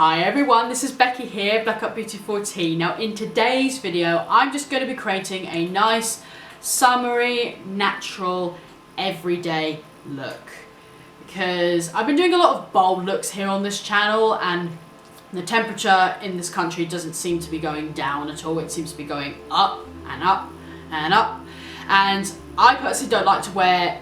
Hi everyone, this is Becky here, Black Up Beauty 14. Now in today's video, I'm just going to be creating a nice, summery, natural, everyday look. Because I've been doing a lot of bold looks here on this channel and the temperature in this country doesn't seem to be going down at all. It seems to be going up and up and up. And I personally don't like to wear,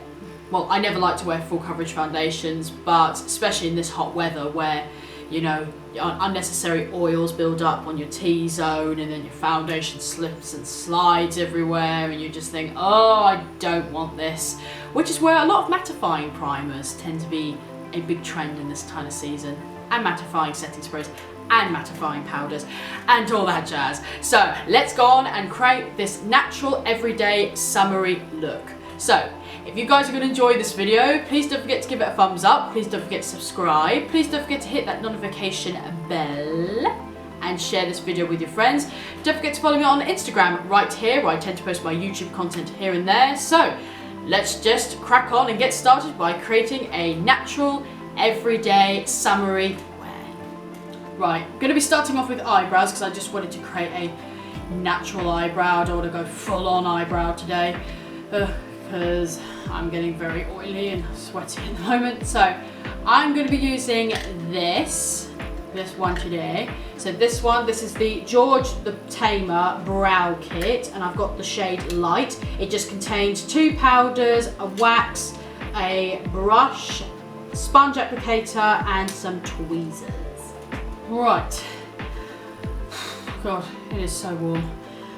well, I never like to wear full coverage foundations, but especially in this hot weather where, you know, unnecessary oils build up on your T-zone and then your foundation slips and slides everywhere and you just think, oh, I don't want this. Which is where a lot of mattifying primers tend to be a big trend in this kind of season. And mattifying setting sprays and mattifying powders and all that jazz. So let's go on and create this natural, everyday, summery look. So if you guys are going to enjoy this video, please don't forget to give it a thumbs up. Please don't forget to subscribe. Please don't forget to hit that notification bell and share this video with your friends. Don't forget to follow me on Instagram right here, where I tend to post my YouTube content here and there. So let's just crack on and get started by creating a natural, everyday, summery wear. Right, I'm going to be starting off with eyebrows because I just wanted to create a natural eyebrow. I don't want to go full on eyebrow today. Because I'm getting very oily and sweaty at the moment. So I'm going to be using this one today. So this is the the Tamer Brow Kit, and I've got the shade Light. It just contains 2 powders, a wax, a brush, sponge applicator, and some tweezers. Right. God, it is so warm.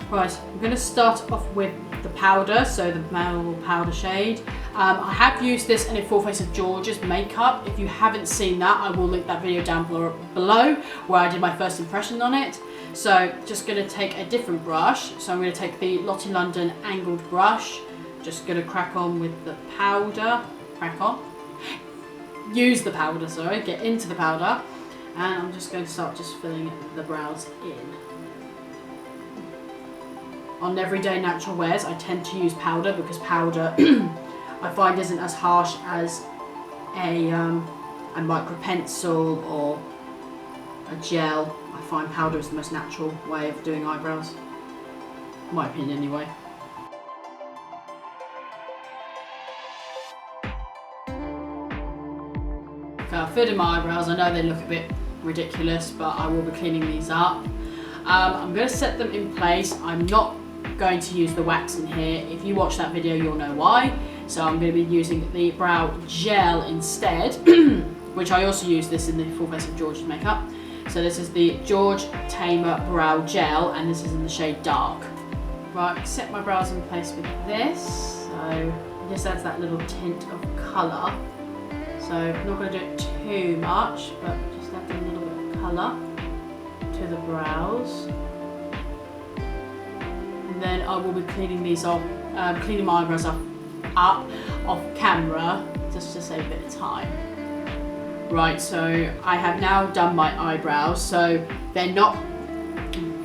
Right, I'm going to start off with the powder, so the Milani powder shade. I have used this in a Full Face of George's makeup. If you haven't seen that, I will link that video down below where I did my first impression on it. So just going to take a different brush. So I'm going to take the Lottie London angled brush. Just going to crack on with the powder. Crack on. Use the powder, sorry. Get into the powder. And I'm just going to start just filling the brows in. On everyday natural wears, I tend to use powder because powder I find isn't as harsh as a micro pencil or a gel. I find powder is the most natural way of doing eyebrows, in my opinion anyway. Okay, I've filled in my eyebrows. I know they look a bit ridiculous, but I will be cleaning these up. I'm going to set them in place. I'm not going to use the wax in here. If you watch that video, you'll know why. So I'm going to be using the brow gel instead, which I also use this in the Full Face of George's makeup. So this is the George Tamer Brow Gel, and this is in the shade Dark. Right, set my brows in place with this. So this adds that little tint of colour. So I'm not going to do it too much, but just add a little bit of colour to the brows. And then I will be cleaning these off, cleaning my eyebrows up off camera, just to save a bit of time. Right, so I have now done my eyebrows, so they're not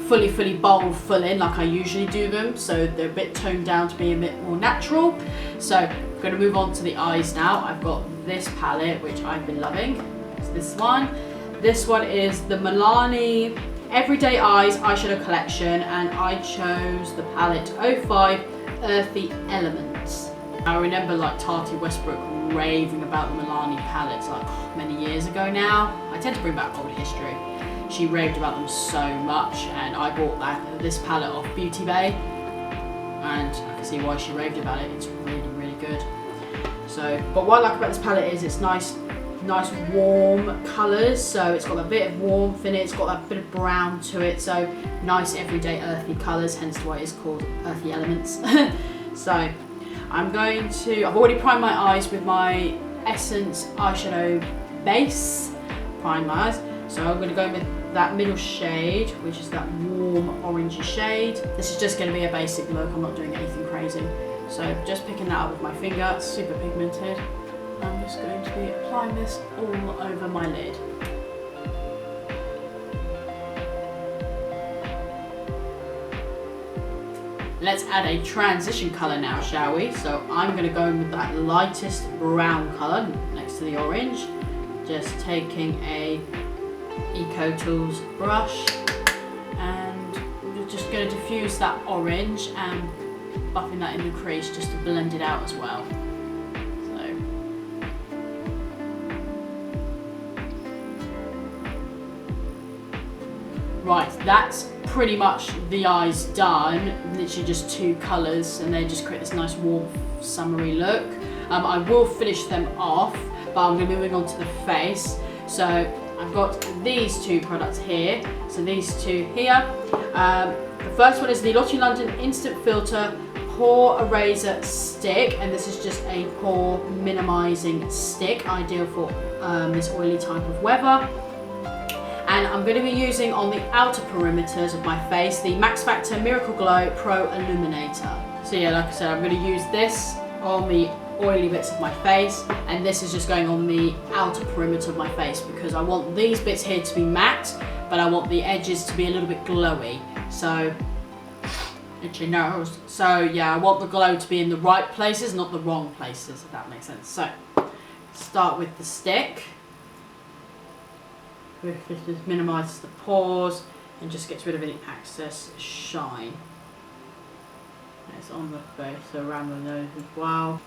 fully bold full in like I usually do them, so they're a bit toned down to be a bit more natural. So I'm going to move on to the eyes now. I've got this palette, which I've been loving. It's this one. This one is the Milani Everyday Eyes eyeshadow collection, and I chose the palette 05 Earthy Elements. I remember like Tati Westbrook raving about the Milani palettes like many years ago now. I tend to bring back old history. She raved about them so much, and I bought this palette off Beauty Bay, and I can see why she raved about it. It's really good. So, but what I like about this palette is it's nice warm colours, so it's got a bit of warmth in it, it's got that bit of brown to it, so nice everyday earthy colours, hence why it's called Earthy Elements. So I've already primed my eyes with my Essence eyeshadow base, primed my eyes, so I'm going to go with that middle shade, which is that warm orangey shade. This is just going to be a basic look, I'm not doing anything crazy. So just picking that up with my finger, it's super pigmented. I'm just going to be applying this all over my lid. Let's add a transition colour now, shall we? So I'm going to go in with that lightest brown colour next to the orange. Just taking a Eco Tools brush, and we're just going to diffuse that orange and buffing that in the crease just to blend it out as well. Right, that's pretty much the eyes done. Literally just 2 colours, and they just create this nice warm summery look. I will finish them off, but I'm going to be moving on to the face. So I've got these 2 products here. So these 2 here. The first one is the Lottie London Instant Filter Pore Eraser Stick, and this is just a pore minimising stick, ideal for this oily type of weather. And I'm going to be using on the outer perimeters of my face the Max Factor Miracle Glow Pro Illuminator. So yeah, like I said, I'm going to use this on the oily bits of my face, and this is just going on the outer perimeter of my face because I want these bits here to be matte, but I want the edges to be a little bit glowy. So, itchy nose. So yeah, I want the glow to be in the right places, not the wrong places, if that makes sense. So, start with the stick. This just minimises the pores and just gets rid of any excess shine. It's on the face, so around the nose as well.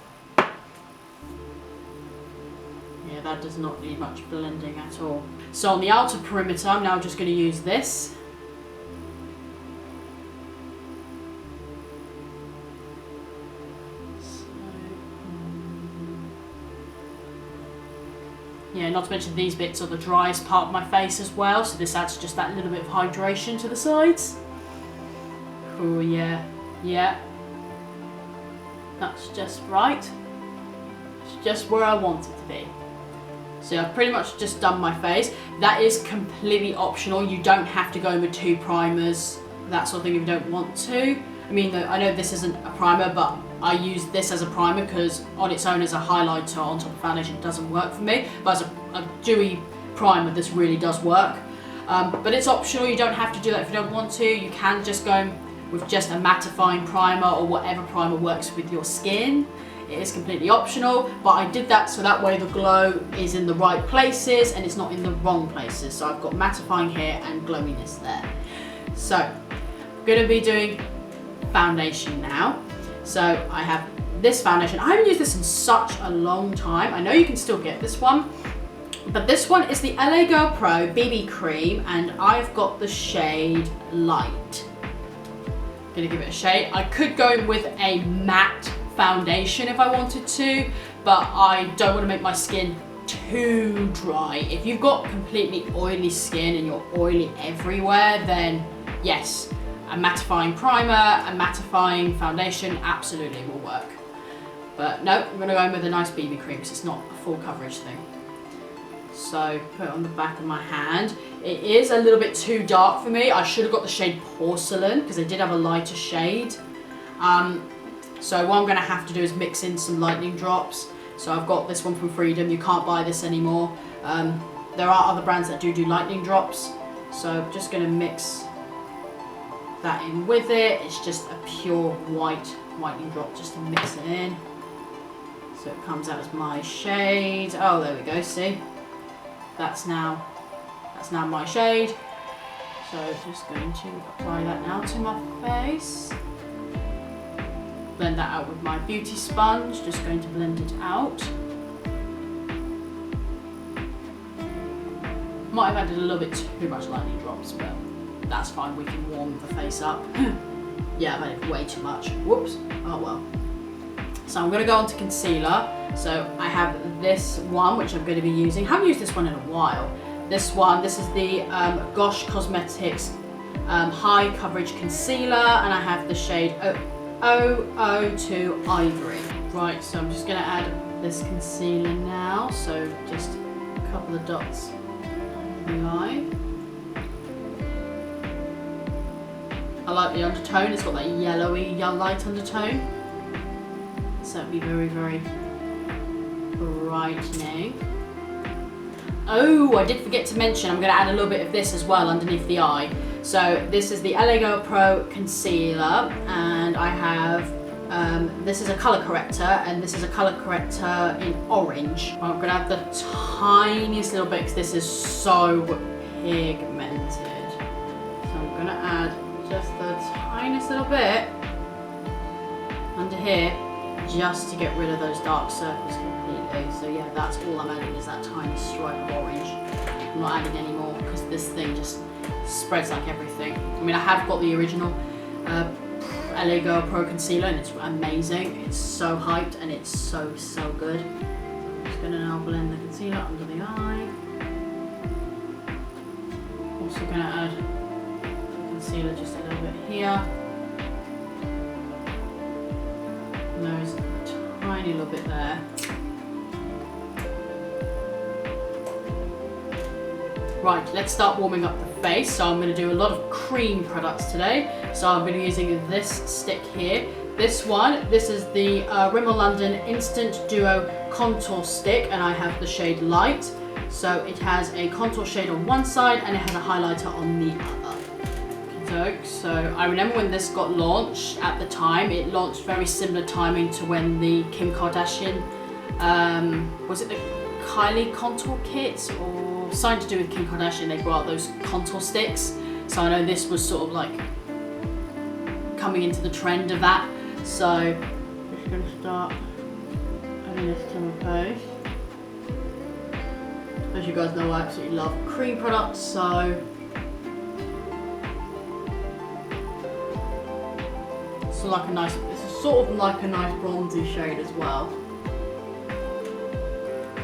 Yeah, that does not need much blending at all. So on the outer perimeter, I'm now just going to use this. Yeah, not to mention these bits are the driest part of my face as well, so this adds just that little bit of hydration to the sides. Oh yeah, yeah. That's just right. It's just where I want it to be. So I've pretty much just done my face. That is completely optional. You don't have to go in with 2 primers, that sort of thing, if you don't want to. I mean, I know this isn't a primer, but I use this as a primer because on its own as a highlighter on top of foundation it doesn't work for me. But as a dewy primer, this really does work. But it's optional, you don't have to do that if you don't want to. You can just go with just a mattifying primer or whatever primer works with your skin. It is completely optional, but I did that so that way the glow is in the right places and it's not in the wrong places. So I've got mattifying here and glowiness there. So I'm going to be doing foundation now. So I have this foundation. I haven't used this in such a long time. I know you can still get this one, but this one is the LA Girl Pro BB Cream, and I've got the shade Light. I'm gonna give it a shade. I could go in with a matte foundation if I wanted to, but I don't want to make my skin too dry. If you've got completely oily skin and you're oily everywhere, then yes, a mattifying primer, a mattifying foundation absolutely will work. But no, I'm going to go in with a nice BB cream because it's not a full coverage thing. So put it on the back of my hand. It is a little bit too dark for me. I should have got the shade Porcelain because they did have a lighter shade. So what I'm going to have to do is mix in some lightning drops. So I've got this one from Freedom. You can't buy this anymore. There are other brands that do lightning drops. So I'm just going to mix that in with it. It's just a pure white lightning drop just to mix it in. So it comes out as my shade. Oh, there we go, see? That's now my shade. So just going to apply that now to my face. Blend that out with my beauty sponge, just going to blend it out. Might have added a little bit too much lightning drops, but that's fine, we can warm the face up. Yeah, I've added way too much. Whoops, oh well. So I'm going to go on to concealer. So I have this one, which I'm going to be using. I haven't used this one in a while. This is the Gosh Cosmetics High Coverage Concealer, and I have the shade 002 Ivory. Right, so I'm just going to add this concealer now. So just a couple of dots under the eye. I like the undertone, it's got that yellowy, light undertone. So it'll be very, very brightening. Oh, I did forget to mention, I'm going to add a little bit of this as well underneath the eye. So this is the LA Girl Pro Concealer, and I have, this is a colour corrector, and this is a colour corrector in orange. I'm going to add the tiniest little bit because this is so pigmented. So I'm going to add just the tiniest little bit under here just to get rid of those dark circles completely. So yeah, that's all I'm adding is that tiny stripe of orange. I'm not adding any more because this thing just spreads like everything. I mean, I have got the original LA Girl Pro Concealer and it's amazing. It's so hyped and it's so good. I'm just going to now blend the concealer under the eye. Also going to add concealer just a little bit here. And there's a tiny little bit there. Right, let's start warming up the face. So I'm going to do a lot of cream products today. So I'm going to be using this stick here. This is the Rimmel London Instant Duo Contour Stick, and I have the shade Light. So it has a contour shade on one side and it has a highlighter on the other. So I remember when this got launched at the time, it launched very similar timing to when the Kim Kardashian, was it the Kylie contour kits or something to do with Kim Kardashian, they brought out those contour sticks. So I know this was sort of like coming into the trend of that. So I'm just going to start adding this to my face. As you guys know, I absolutely love cream products, so it's like a nice, it's sort of like a nice bronzy shade as well.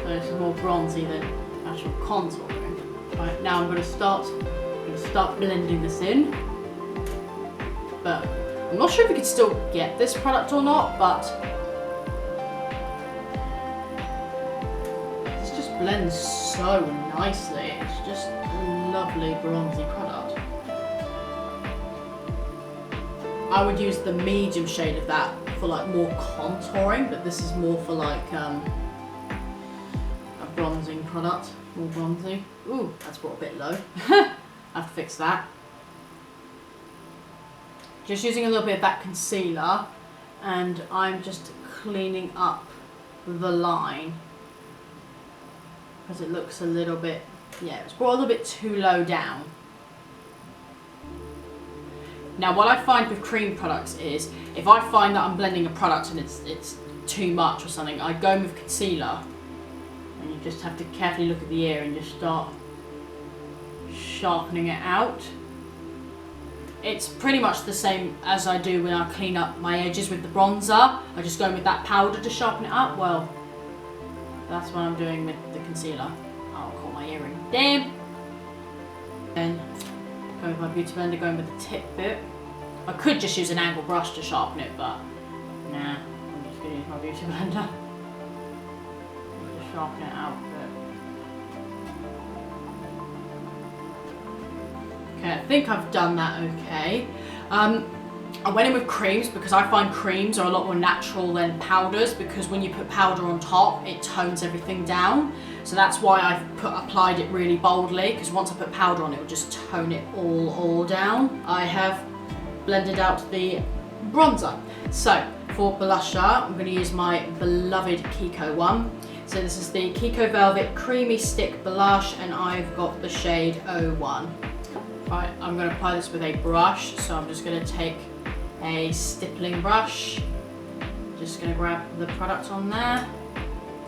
So it's more bronzy than actual contouring. Right, now I'm going to start blending this in. But I'm not sure if you can still get this product or not, but this just blends so nicely. It's just a lovely bronzy product. I would use the medium shade of that for like more contouring, but this is more for like a bronzing product, more bronzy. Ooh, that's brought a bit low. I have to fix that. Just using a little bit of that concealer, and I'm just cleaning up the line because it looks a little bit, yeah, it's brought a little bit too low down. Now what I find with cream products is, if I find that I'm blending a product and it's too much or something, I go in with concealer, and you just have to carefully look at the ear and just start sharpening it out. It's pretty much the same as I do when I clean up my edges with the bronzer. I just go in with that powder to sharpen it up. Well, that's what I'm doing with the concealer. I'll call my earring. Damn! Then go with my beauty blender, going with the tip bit. I could just use an angle brush to sharpen it, but nah, I'm just going to use my beauty blender to sharpen it out a bit. Okay, I think I've done that okay. I went in with creams because I find creams are a lot more natural than powders, because when you put powder on top, it tones everything down. So that's why I've applied it really boldly, because once I put powder on, it will just tone it all down. I have blended out the bronzer. So for blusher, I'm going to use my beloved Kiko one. So this is the Kiko Velvet Creamy Stick Blush, and I've got the shade 01. Right, I'm going to apply this with a brush, so I'm just going to take a stippling brush, just going to grab the product on there,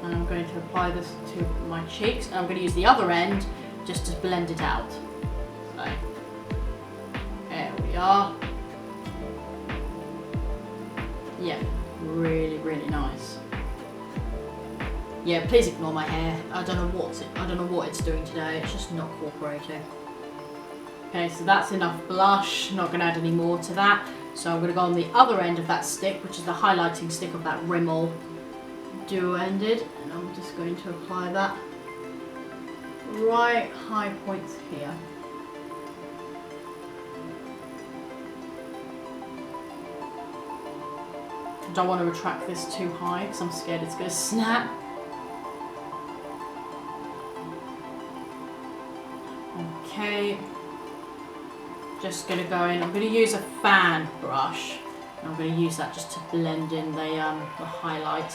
and I'm going to apply this to my cheeks, and I'm going to use the other end just to blend it out. So, there we are. Yeah, really nice. Yeah, please ignore my hair. I don't know what it's doing today. It's just not cooperating. Okay, so that's enough blush. Not going to add any more to that. So I'm going to go on the other end of that stick, which is the highlighting stick of that Rimmel duo-ended, and I'm just going to apply that right high points here. I don't want to retract this too high because I'm scared it's going to snap. Okay. Just going to go in, I'm going to use a fan brush, and I'm going to use that just to blend in the highlight.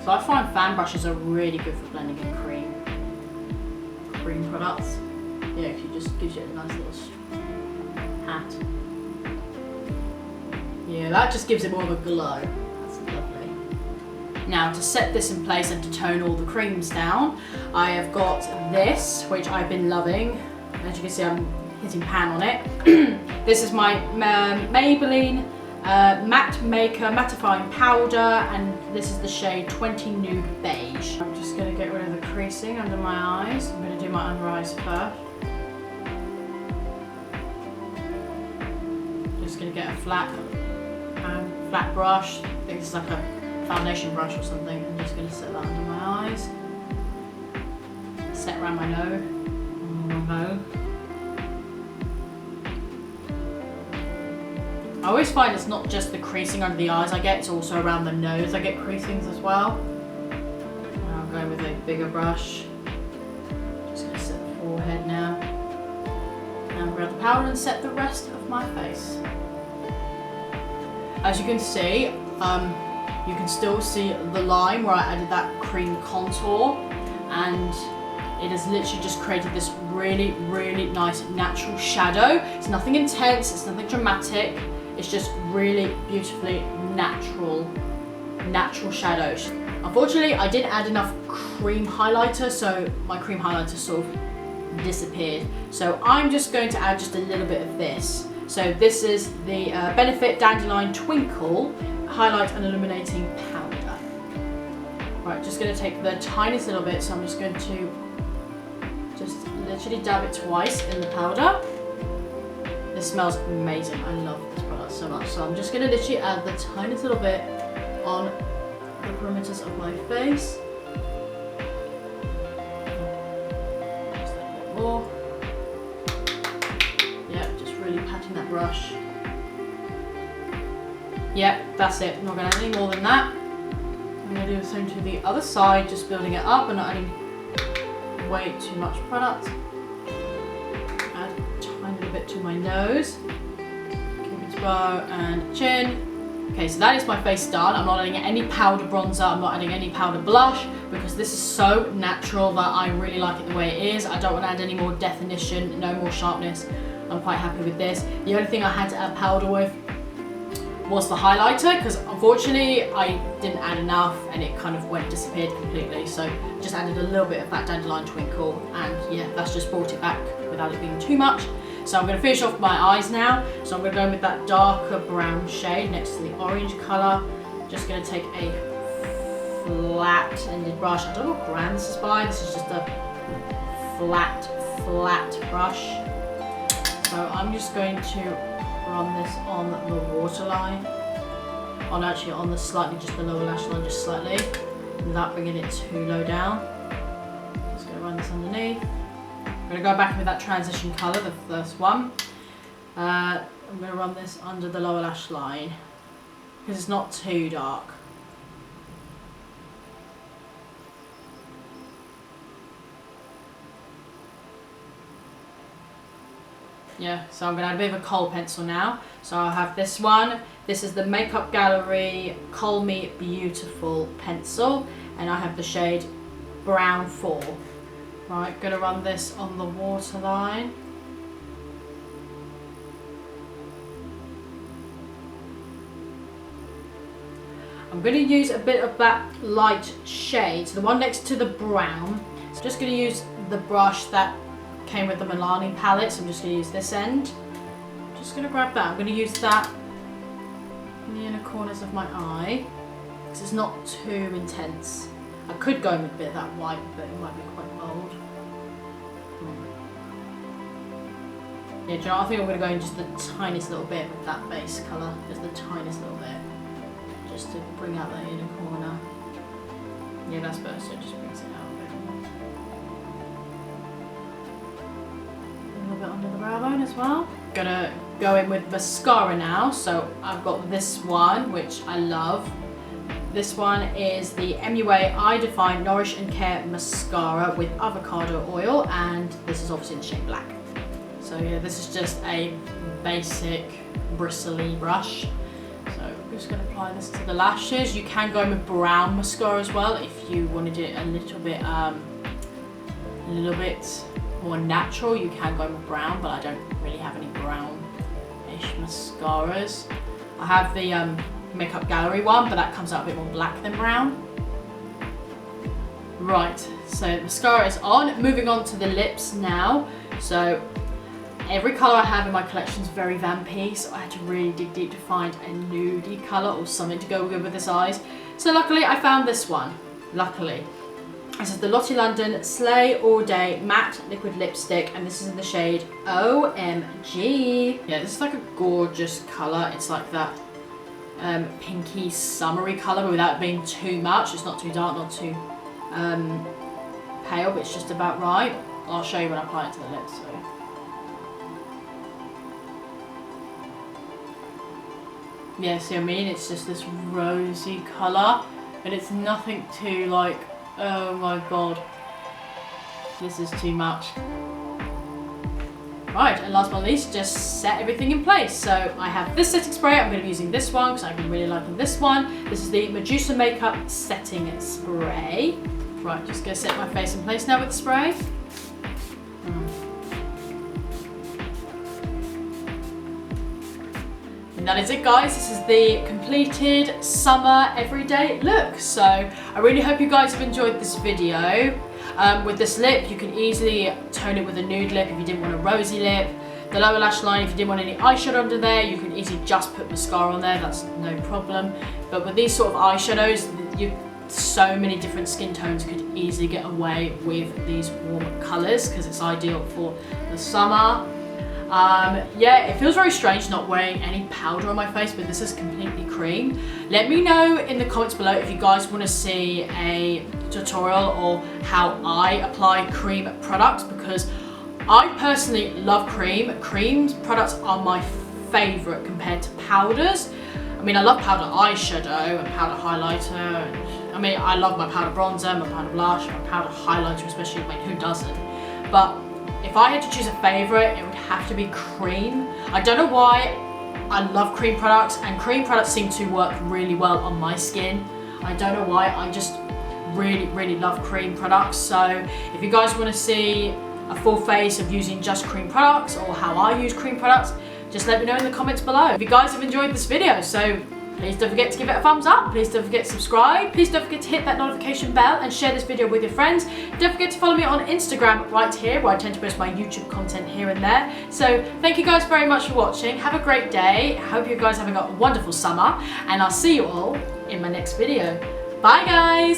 So So I find fan brushes are really good for blending in cream products. Yeah, it just gives you a nice little hat. Yeah, that just gives it more of a glow. That's lovely. Now to set this in place and to tone all the creams down, I have got this, which I've been loving. As you can see, I'm hitting pan on it. This is my Maybelline Matte Maker Mattifying Powder, and this is the shade 20 Nude Beige. I'm just going to get rid of the creasing under my eyes. I'm going to do my under eyes first. Just going to get a flat brush. I think this is like a foundation brush or something. I'm just going to set that under my eyes. Set around my nose. I always find it's not just the creasing under the eyes I get, it's also around the nose I get creasings as well. Now I'm going with a bigger brush. Just going to set the forehead now. And grab the powder and set the rest of my face. As you can see, you can still see the line where I added that cream contour, and it has literally just created this really, really nice natural shadow. It's nothing intense, it's nothing dramatic. It's just really beautifully natural shadows. Unfortunately, I didn't add enough cream highlighter, so my cream highlighter sort of disappeared. So I'm just going to add just a little bit of this. So this is the Benefit Dandelion Twinkle Highlight and Illuminating Powder. Right, just going to take the tiniest little bit, so I'm just going to just literally dab it twice in the powder. This smells amazing. I love this product so much. So I'm just going to literally add the tiniest little bit on the perimeters of my face. Just a little bit more. Yeah, just really patting that brush. Yeah, that's it. I'm not going to add any more than that. I'm going to do the same to the other side, just building it up and not adding way too much product. Add a tiny little bit to my nose, Cupid's bow and chin. Okay, so that is my face done. I'm not adding any powder bronzer, I'm not adding any powder blush, because this is so natural that I really like it the way it is. I don't want to add any more definition, no more sharpness. I'm quite happy with this. The only thing I had to add powder with was the highlighter, because unfortunately I didn't add enough and it kind of disappeared completely. So just added a little bit of that Dandelion Twinkle, and yeah, that's just brought it back without it being too much. So I'm going to finish off my eyes now. So I'm going to go with that darker brown shade next to the orange colour. Just going to take a flat-ended brush. I don't know what brand this is by. This is just a flat brush. So I'm just going to run this on the waterline. Actually on the just the lower lash line, just slightly, without bringing it too low down. Just going to run this underneath. I'm going to go back with that transition colour, the first one. I'm going to run this under the lower lash line because it's not too dark. Yeah, so I'm going to add a bit of a kohl pencil now. So I'll have this one. This is the Makeup Gallery Kohl Me Beautiful pencil, and I have the shade Brown 4. Right, going to run this on the waterline. I'm going to use a bit of that light shade, so the one next to the brown. So just going to use the brush that came with the Milani palette, so I'm just going to use this end. Just going to grab that. I'm going to use that in the inner corners of my eye because it's not too intense. I could go in with a bit of that white, but it might be quite bold. Yeah, do you know what? I think I'm going to go in just the tiniest little bit with that base colour, just the tiniest little bit, just to bring out that inner corner. Yeah, that's better, so it just brings it out a bit more. A little bit under the brow bone as well. Gonna go in with mascara now, so I've got this one, which I love. This one is the MUA Eye Define Nourish and Care Mascara with avocado oil, and this is obviously in the shade black. So yeah, this is just a basic bristly brush. So I'm just going to apply this to the lashes. You can go in with brown mascara as well if you wanted it a little bit more natural. You can go in with brown, but I don't really have any brownish mascaras. I have the Makeup Gallery one, but that comes out a bit more black than brown. Right, so mascara is on. Moving on to the lips now. So every colour I have in my collection is very vampy, so I had to really dig deep to find a nudie colour or something to go good with this eyes. So luckily I found this one. Luckily. This is the Lottie London Slay All Day Matte Liquid Lipstick, and this is in the shade OMG. Yeah, this is like a gorgeous colour. It's like that pinky summery colour, but without being too much. It's not too dark, not too pale, but it's just about right. I'll show you when I apply it to the lips. So. Yeah, see what I mean? It's just this rosy colour, but it's nothing too like, oh my god, this is too much. Right, and last but not least, just set everything in place. So I have this setting spray. I'm going to be using this one because I've been really liking this one. This is the Medusa Makeup Setting Spray. Right, just going to set my face in place now with the spray. And that is it, guys. This is the completed summer everyday look. So I really hope you guys have enjoyed this video. With this lip, you can easily tone it with a nude lip if you didn't want a rosy lip. The lower lash line, if you didn't want any eyeshadow under there, you can easily just put mascara on there. That's no problem. But with these sort of eyeshadows, so many different skin tones could easily get away with these warm colours because it's ideal for the summer. Yeah, it feels very strange not wearing any powder on my face, but this is completely cream. Let me know in the comments below if you guys want to see a tutorial or how I apply cream products, because I personally love cream. Cream products are my favourite compared to powders. I mean, I love powder eyeshadow and powder highlighter, and I mean, I love my powder bronzer, my powder blush, my powder highlighter especially. I mean, who doesn't? But if I had to choose a favourite, it would have to be cream. I don't know why I love cream products, and cream products seem to work really well on my skin. I don't know why, I just really love cream products. So if you guys want to see a full face of using just cream products or how I use cream products, just let me know in the comments below. If you guys have enjoyed this video, so please don't forget to give it a thumbs up, please don't forget to subscribe, please don't forget to hit that notification bell and share this video with your friends. Don't forget to follow me on Instagram right here, where I tend to post my YouTube content here and there. So thank you guys very much for watching. Have a great day. I hope you guys have a wonderful summer, and I'll see you all in my next video. Bye guys!